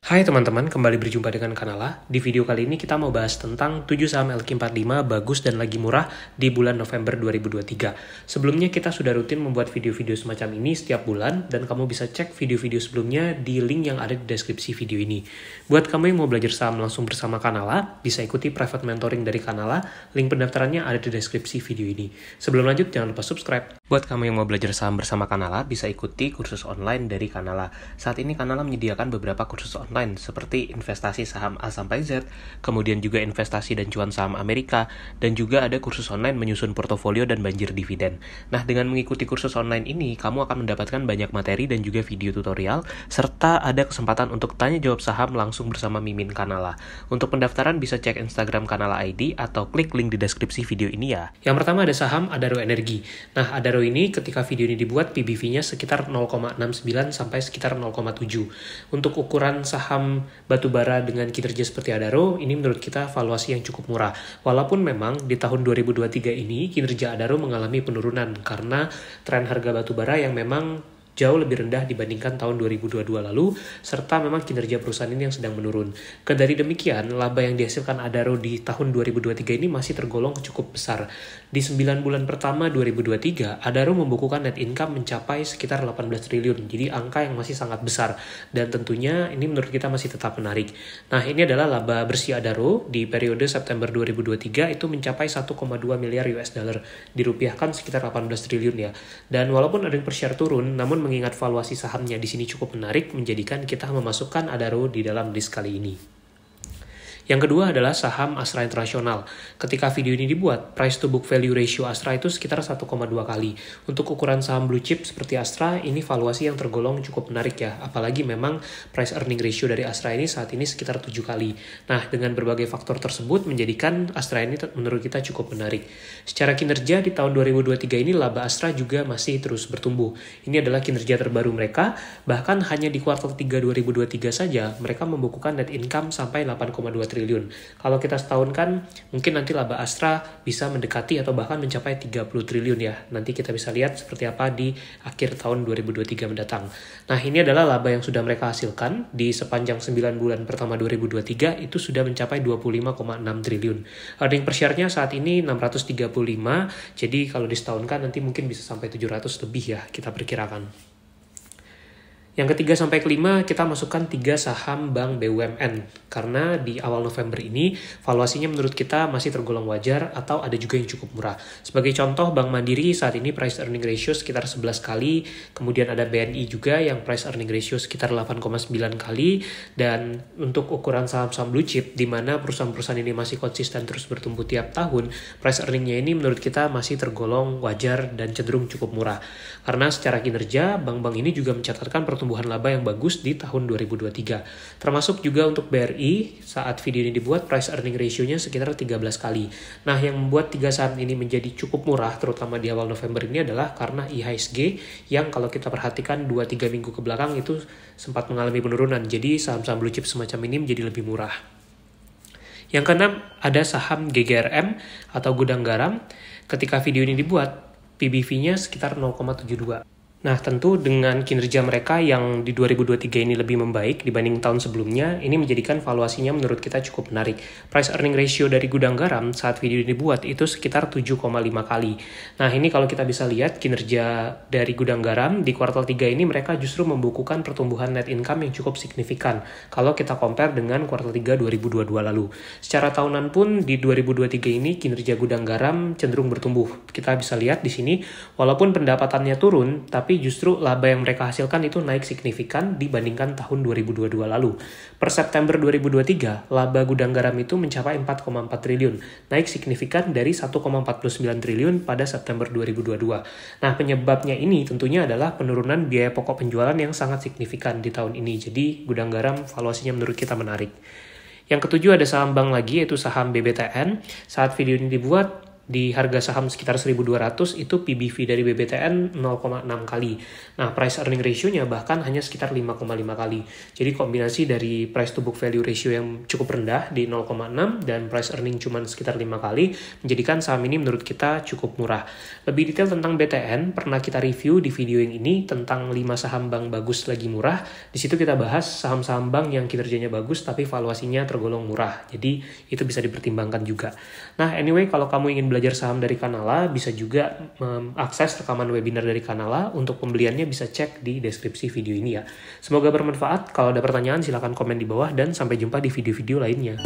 Hai teman-teman, kembali berjumpa dengan Kanala. Di video kali ini kita mau bahas tentang 7 saham LQ45 bagus dan lagi murah di bulan November 2023. Sebelumnya kita sudah rutin membuat video-video semacam ini setiap bulan dan kamu bisa cek video-video sebelumnya di link yang ada di deskripsi video ini. Buat kamu yang mau belajar saham langsung bersama Kanala, bisa ikuti private mentoring dari Kanala, link pendaftarannya ada di deskripsi video ini. Sebelum lanjut, jangan lupa subscribe. Buat kamu yang mau belajar saham bersama Kanala, bisa ikuti kursus online dari Kanala. Saat ini Kanala menyediakan beberapa kursus online seperti investasi saham A sampai Z, kemudian juga investasi dan cuan saham Amerika, dan juga ada kursus online menyusun portofolio dan banjir dividen. Nah, dengan mengikuti kursus online ini, kamu akan mendapatkan banyak materi dan juga video tutorial, serta ada kesempatan untuk tanya jawab saham langsung bersama Mimin Kanala. Untuk pendaftaran bisa cek Instagram Kanala ID atau klik link di deskripsi video ini ya. Yang pertama ada saham Adaro Energi. Nah, Adaro ini ketika video ini dibuat, PBV-nya sekitar 0,69 sampai sekitar 0,7. Untuk ukuran saham batubara dengan kinerja seperti Adaro, ini menurut kita valuasi yang cukup murah. Walaupun memang di tahun 2023 ini kinerja Adaro mengalami penurunan karena tren harga batubara yang memang jauh lebih rendah dibandingkan tahun 2022 lalu, serta memang kinerja perusahaan ini yang sedang menurun. Kedari demikian, laba yang dihasilkan Adaro di tahun 2023 ini masih tergolong cukup besar. Di 9 bulan pertama 2023, Adaro membukukan net income mencapai sekitar 18 triliun, jadi angka yang masih sangat besar. Dan tentunya ini menurut kita masih tetap menarik. Nah, ini adalah laba bersih Adaro di periode September 2023 itu mencapai 1,2 miliar US dollar, dirupiahkan sekitar 18 triliun ya. Dan walaupun earning per share turun, namun mengingat valuasi sahamnya di sini cukup menarik, menjadikan kita memasukkan Adaro di dalam list kali ini. Yang kedua adalah saham Astra International. Ketika video ini dibuat, price to book value ratio Astra itu sekitar 1,2 kali. Untuk ukuran saham blue chip seperti Astra, ini valuasi yang tergolong cukup menarik ya. Apalagi memang price earning ratio dari Astra ini saat ini sekitar 7 kali. Nah, dengan berbagai faktor tersebut menjadikan Astra ini menurut kita cukup menarik. Secara kinerja di tahun 2023 ini laba Astra juga masih terus bertumbuh. Ini adalah kinerja terbaru mereka, bahkan hanya di kuartal 3 2023 saja mereka membukukan net income sampai 8,2 triliun. Kalau kita setahun kan mungkin nanti laba Astra bisa mendekati atau bahkan mencapai 30 triliun ya. Nanti kita bisa lihat seperti apa di akhir tahun 2023 mendatang. Nah, ini adalah laba yang sudah mereka hasilkan di sepanjang 9 bulan pertama 2023 itu sudah mencapai 25,6 triliun. Earning per share-nya saat ini 635, jadi kalau disetahunkan nanti mungkin bisa sampai 700 lebih ya kita perkirakan. Yang ketiga sampai kelima kita masukkan 3 saham bank BUMN karena di awal November ini valuasinya menurut kita masih tergolong wajar atau ada juga yang cukup murah. Sebagai contoh, Bank Mandiri saat ini price earning ratio sekitar 11 kali, kemudian ada BNI juga yang price earning ratio sekitar 8,9 kali, dan untuk ukuran saham-saham blue chip di mana perusahaan-perusahaan ini masih konsisten terus bertumbuh tiap tahun, price earningnya ini menurut kita masih tergolong wajar dan cenderung cukup murah. Karena secara kinerja, bank-bank ini juga mencatatkan pertumbuhan laba yang bagus di tahun 2023. Termasuk juga untuk BRI, saat video ini dibuat, price earning ratio-nya sekitar 13 kali. Nah, yang membuat 3 saham ini menjadi cukup murah, terutama di awal November ini adalah karena IHSG, yang kalau kita perhatikan 2-3 minggu ke belakang itu sempat mengalami penurunan. Jadi, saham-saham blue chip semacam ini menjadi lebih murah. Yang keenam, ada saham GGRM atau Gudang Garam. Ketika video ini dibuat, PBV-nya sekitar 0,72. Nah, tentu dengan kinerja mereka yang di 2023 ini lebih membaik dibanding tahun sebelumnya, ini menjadikan valuasinya menurut kita cukup menarik. Price earning ratio dari Gudang Garam saat video ini dibuat itu sekitar 7,5 kali. Nah, ini kalau kita bisa lihat kinerja dari Gudang Garam di kuartal 3 ini mereka justru membukukan pertumbuhan net income yang cukup signifikan kalau kita compare dengan kuartal 3 2022 lalu. Secara tahunan pun di 2023 ini kinerja Gudang Garam cenderung bertumbuh. Kita bisa lihat di sini walaupun pendapatannya turun, tapi justru laba yang mereka hasilkan itu naik signifikan dibandingkan tahun 2022 lalu. Per September 2023, laba Gudang Garam itu mencapai 4,4 triliun, naik signifikan dari 1,49 triliun pada September 2022. Nah, penyebabnya ini tentunya adalah penurunan biaya pokok penjualan yang sangat signifikan di tahun ini. Jadi, Gudang Garam valuasinya menurut kita menarik. Yang ketujuh ada saham bank lagi, yaitu saham BBTN. Saat video ini dibuat, di harga saham sekitar 1.200 itu PBV dari BBTN 0,6 kali. Nah, price earning ratio-nya bahkan hanya sekitar 5,5 kali. Jadi kombinasi dari price to book value ratio yang cukup rendah di 0,6 dan price earning cuma sekitar 5 kali menjadikan saham ini menurut kita cukup murah. Lebih detail tentang BTN pernah kita review di video yang ini tentang 5 saham bank bagus lagi murah. Di situ kita bahas saham-saham bank yang kinerjanya bagus tapi valuasinya tergolong murah. Jadi itu bisa dipertimbangkan juga. Nah, anyway, kalau kamu ingin belajar saham dari Kanala, bisa juga mengakses rekaman webinar dari Kanala. Untuk pembeliannya bisa cek di deskripsi video ini ya. Semoga bermanfaat. Kalau ada pertanyaan silahkan komen di bawah dan sampai jumpa di video-video lainnya.